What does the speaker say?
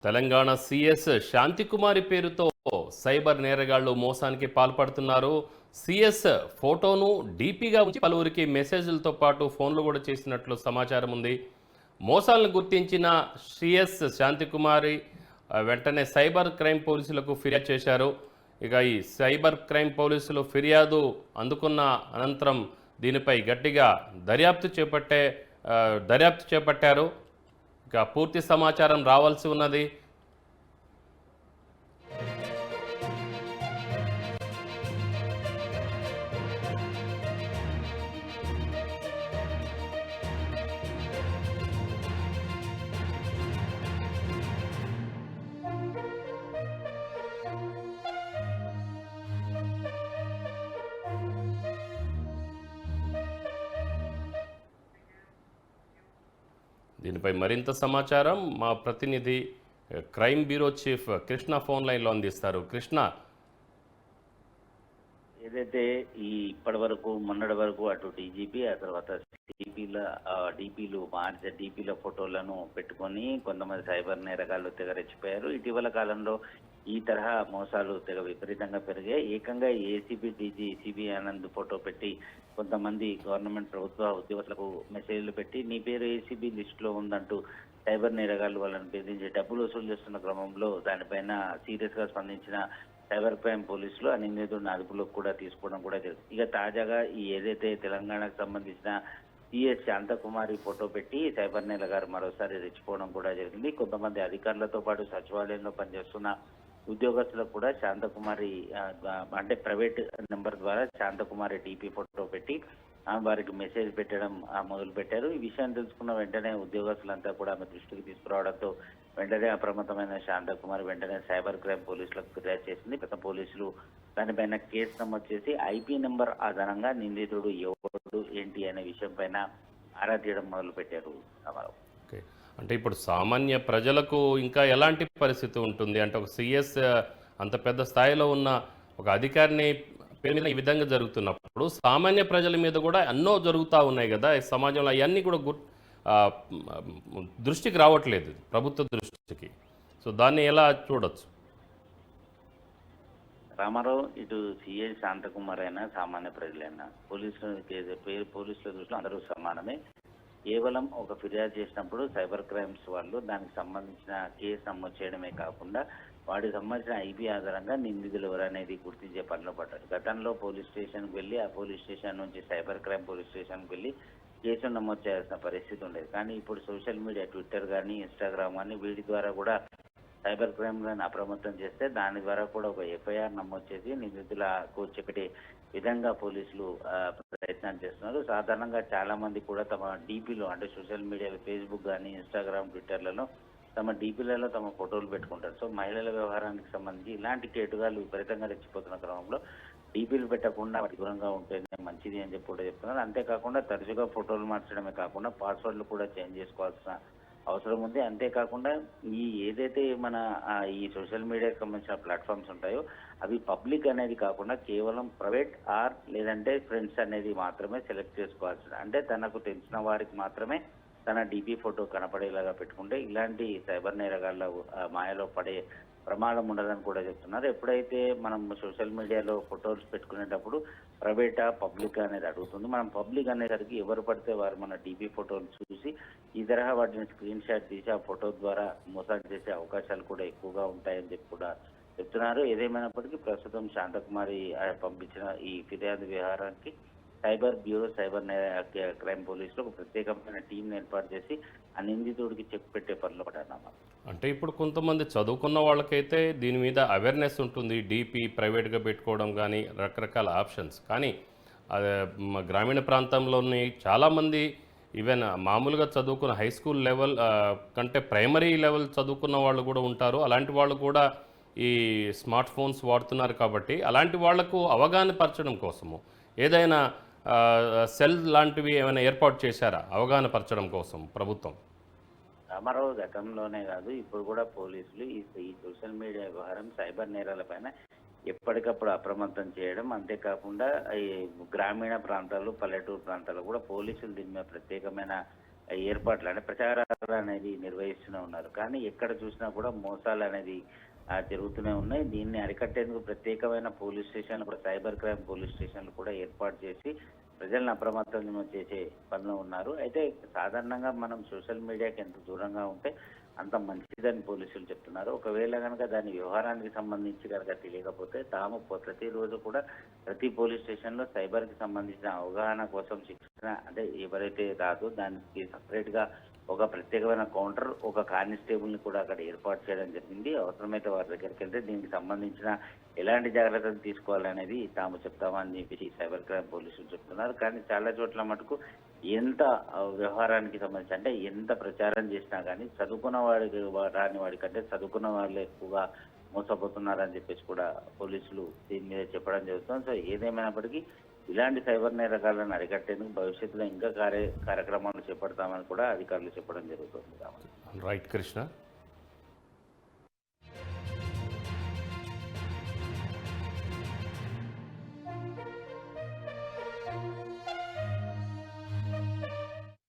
Telangana CS Santhi Kumari పేరుతో cyber నేరగాళ్లు మోసానికి పాల్పడుతున్నారు. సీఎస్ ఫోటోను డీపీగా ఉంచి పలువురికి మెసేజ్లతో పాటు ఫోన్లు కూడా చేసినట్లు సమాచారం ఉంది. మోసాలను గుర్తించిన సీఎస్ శాంతికుమారి వెంటనే సైబర్ క్రైమ్ పోలీసులకు ఫిర్యాదు చేశారు. ఇక ఈ సైబర్ క్రైమ్ పోలీసులు ఫిర్యాదు అందుకున్న అనంతరం దీనిపై గట్టిగా దర్యాప్తు చేపట్టారు. ఇక పూర్తి సమాచారం రావాల్సి ఉన్నది. దీనిపై మరింత సమాచారం మా ప్రతినిధి crime bureau chief Krishna phone లైన్లో అందిస్తారు. కృష్ణ, ఏదైతే ఇప్పటి వరకు మొన్నటి వరకు అటు డీజీపీ ఆ తర్వాత డీపీలు మార్చే డీపీల ఫోటోలను పెట్టుకొని కొంతమంది సైబర్ నేరగాళ్లు తెగ రెచ్చిపోయారు. ఇటీవల కాలంలో ఈ తరహా మోసాలు తెగ విపరీతంగా పెరిగాయి. ఏకంగా ACB DG CB Anand photo పెట్టి కొంతమంది గవర్నమెంట్ ప్రభుత్వ ఉద్యోగులకు మెసేజ్లు పెట్టి నీ పేరు ఏసీబీ లిస్టులో ఉందంటూ సైబర్ నేరగాళ్లు వాళ్ళని బెదిరించి డబ్బులు వసూలు చేస్తున్న క్రమంలో దానిపైన సీరియస్ గా స్పందించిన సైబర్ క్రైమ్ పోలీసులు ఆ నిందితుడిని అదుపులోకి కూడా తీసుకోవడం కూడా జరిగింది. ఇక తాజాగా ఏదైతే తెలంగాణకు సంబంధించిన సిఎస్ శాంతకుమారి ఫోటో పెట్టి సైబర్ నేరగారు మరోసారి రెచ్చిపోవడం కూడా జరిగింది. కొంతమంది అధికారులతో పాటు సచివాలయంలో పనిచేస్తున్న ఉద్యోగస్తులకు కూడా శాంతకుమారి అంటే ప్రైవేట్ నెంబర్ ద్వారా శాంతకుమారి టీపీ ఫోటో పెట్టి వారికి మెసేజ్ పెట్టడం మొదలు పెట్టారు. ఈ విషయాన్ని తెలుసుకున్న వెంటనే ఉద్యోగస్తులంతా కూడా ఆమె దృష్టికి తీసుకురావడంతో వెంటనే అప్రమత్తమైన శాంతకుమారి వెంటనే సైబర్ క్రైమ్ పోలీసులకు ఫిర్యాదు చేసింది. గత పోలీసులు దానిపైన కేసు నమోదు చేసి ఐపీ నెంబర్ ఆధారంగా నిందితుడు ఎవడు ఏంటి అనే విషయం పైన ఆరా తీయడం మొదలు పెట్టారు. అంటే ఇప్పుడు సామాన్య ప్రజలకు ఇంకా ఎలాంటి పరిస్థితి ఉంటుంది? అంటే ఒక సీఎస్ అంత పెద్ద స్థాయిలో ఉన్న ఒక అధికారిని పేరు మీద ఈ విధంగా జరుగుతున్నప్పుడు సామాన్య ప్రజల మీద కూడా ఎన్నో జరుగుతూ ఉన్నాయి కదా ఈ సమాజంలో. అవన్నీ కూడా దృష్టికి రావట్లేదు, ప్రభుత్వ దృష్టికి. సో దాన్ని ఎలా చూడొచ్చు? రామారావు, ఇటు సిఐ శాంతకుమార్ అయినా సామాన్య ప్రజలైనా పోలీసుల దృష్టిలో అందరూ సమానమే. కేవలం ఒక ఫిర్యాదు చేసినప్పుడు సైబర్ క్రైమ్స్ వాళ్ళు దానికి సంబంధించిన కేసు నమోదు చేయడమే కాకుండా వాటికి సంబంధించిన ఐపీ ఆధారంగా నిందితులు ఎవరనేది గుర్తించే పనిలో పడ్డారు. గతంలో పోలీస్ స్టేషన్కి వెళ్ళి ఆ పోలీస్ స్టేషన్ నుంచి సైబర్ క్రైమ్ పోలీస్ స్టేషన్కి వెళ్ళి కేసు నమోదు చేయాల్సిన పరిస్థితి ఉండేది. కానీ ఇప్పుడు సోషల్ మీడియా ట్విట్టర్ కానీ ఇన్స్టాగ్రామ్ కానీ వీటి ద్వారా కూడా సైబర్ క్రైమ్లను అప్రమత్తం చేస్తే దాని ద్వారా కూడా ఒక ఎఫ్ఐఆర్ నమోదు చేసి నిందితులకు చెప్పే విధంగా పోలీసులు ప్రయత్నాలు చేస్తున్నారు. సాధారణంగా చాలా మంది కూడా తమ డీపీలో అంటే సోషల్ మీడియాలో ఫేస్బుక్ కానీ ఇన్స్టాగ్రామ్ ట్విట్టర్లలో తమ డీపీలలో తమ ఫోటోలు పెట్టుకుంటారు. సో మహిళల వ్యవహారానికి సంబంధించి ఇలాంటి కేటుగాలు విపరీతంగా రెచ్చిపోతున్న క్రమంలో డీపీలు పెట్టకుండా వాటి దూరంగా ఉంటేనే మంచిది అని చెప్పి కూడా చెప్తున్నారు. అంతేకాకుండా తరచుగా ఫోటోలు మార్చడమే కాకుండా పాస్వర్డ్లు కూడా చేంజ్ చేసుకోవాల్సిన అవసరం ఉంది. అంతేకాకుండా ఏదైతే మన ఈ సోషల్ మీడియాకి సంబంధించిన ప్లాట్ఫామ్స్ ఉంటాయో అవి పబ్లిక్ అనేది కాకుండా కేవలం ప్రైవేట్ లేదంటే ఫ్రెండ్స్ అనేది మాత్రమే సెలెక్ట్ చేసుకోవాల్సింది. అంటే తనకు తెలిసిన వారికి మాత్రమే తన డీపీ ఫోటో కనపడేలాగా పెట్టుకుంటే ఇలాంటి సైబర్ నేరగాళ్ళ మాయలో పడే ప్రమాదం ఉండదని కూడా చెప్తున్నారు. ఎప్పుడైతే మనం సోషల్ మీడియాలో ఫోటోస్ పెట్టుకునేటప్పుడు ప్రైవేటా పబ్లిక్ అనేది అడుగుతుంది. మనం పబ్లిక్ అనేసరికి ఎవరు పడితే వారు మన డీపీ ఫోటోలు చూసి ఈ తరహా వాటిని స్క్రీన్ షాట్ తీసి ఆ ఫోటో ద్వారా మోసాలు చేసే అవకాశాలు కూడా ఎక్కువగా ఉంటాయని చెప్పి కూడా చెప్తున్నారు. ఏదేమైనప్పటికీ ప్రస్తుతం శాంతకుమారి పంపించిన ఈ ఫిర్యాదు వ్యవహారానికి సైబర్ బ్యూరో సైబర్ క్రైమ్ పోలీసులు ఒక ప్రత్యేకమైన టీంని ఏర్పాటు చేసి ఆ నిందితుడికి చెక్ పెట్టే పనిలో పడ్డారు. అంటే ఇప్పుడు కొంతమంది చదువుకున్న వాళ్ళకైతే దీని మీద అవేర్నెస్ ఉంటుంది, డీపీ ప్రైవేట్గా పెట్టుకోవడం కానీ రకరకాల ఆప్షన్స్. కానీ గ్రామీణ ప్రాంతంలోని చాలామంది ఈవెన్ మామూలుగా చదువుకున్న హై స్కూల్ లెవెల్ కంటే ప్రైమరీ లెవెల్ చదువుకున్న వాళ్ళు కూడా ఉంటారు. అలాంటి వాళ్ళు కూడా ఈ స్మార్ట్ ఫోన్స్ వాడుతున్నారు. కాబట్టి అలాంటి వాళ్లకు అవగాహన పరచడం కోసము ఏదైనా సెల్ లాంటివి ఏమైనా ఏర్పాటు చేశారా అవగాహన పరచడం కోసం ప్రభుత్వం? రామారావు, గతంలోనే కాదు ఇప్పుడు కూడా పోలీసులు ఈ సోషల్ మీడియా వ్యవహారం సైబర్ నేరాలపైన ఎప్పటికప్పుడు అప్రమత్తం చేయడం, అంతేకాకుండా ఈ గ్రామీణ ప్రాంతాలు పల్లెటూరు ప్రాంతాల్లో కూడా పోలీసులు దీని మీద ప్రత్యేకమైన ఏర్పాట్లు అంటే ప్రచారాలు అనేది నిర్వహిస్తూనే ఉన్నారు. కానీ ఎక్కడ చూసినా కూడా మోసాలు అనేది జరుగుతూనే ఉన్నాయి. దీన్ని అరికట్టేందుకు ప్రత్యేకమైన పోలీస్ స్టేషన్లు కూడా సైబర్ క్రైమ్ పోలీస్ స్టేషన్లు కూడా ఏర్పాటు చేసి ప్రజలను అప్రమత్తం చేసే పనిలో ఉన్నారు. అయితే సాధారణంగా మనం సోషల్ మీడియాకి ఎంత దూరంగా ఉంటే అంత మంచిదని పోలీసులు చెప్తున్నారు. ఒకవేళ కనుక దాని వ్యవహారానికి సంబంధించి కనుక తెలియకపోతే తాము ప్రతిరోజు కూడా ప్రతి పోలీస్ స్టేషన్లో సైబర్కి సంబంధించిన అవగాహన కోసం శిక్షణ అంటే ఎవరైతే రాదో దానికి సపరేట్గా ఒక ప్రత్యేకమైన కౌంటర్ ఒక కానిస్టేబుల్ని కూడా అక్కడ ఏర్పాటు చేయడం జరిగింది. అవసరమైతే వారి దగ్గరికి వెళ్తే దీనికి సంబంధించిన ఎలాంటి జాగ్రత్తలు తీసుకోవాలనేది తాము చెప్తామని చెప్పేసి సైబర్ క్రైమ్ పోలీసులు చెప్తున్నారు. కానీ చాలా చోట్ల మటుకు ఎంత వ్యవహారానికి సంబంధించి అంటే ఎంత ప్రచారం చేసినా కానీ చదువుకున్న వాడికి రాని వాడికంటే చదువుకున్న వాళ్ళు ఎక్కువగా మోసపోతున్నారని చెప్పేసి కూడా పోలీసులు దీని మీద చెప్పడం జరుగుతుంది. సో ఏదేమైనప్పటికీ ఇలాంటి సైబర్ నేరగాళ్లను అరికట్టేందుకు భవిష్యత్తులో ఇంకా కార్యక్రమాలు చేపడతామని కూడా అధికారులు చెప్పడం జరుగుతుంది. రైట్ కృష్ణ.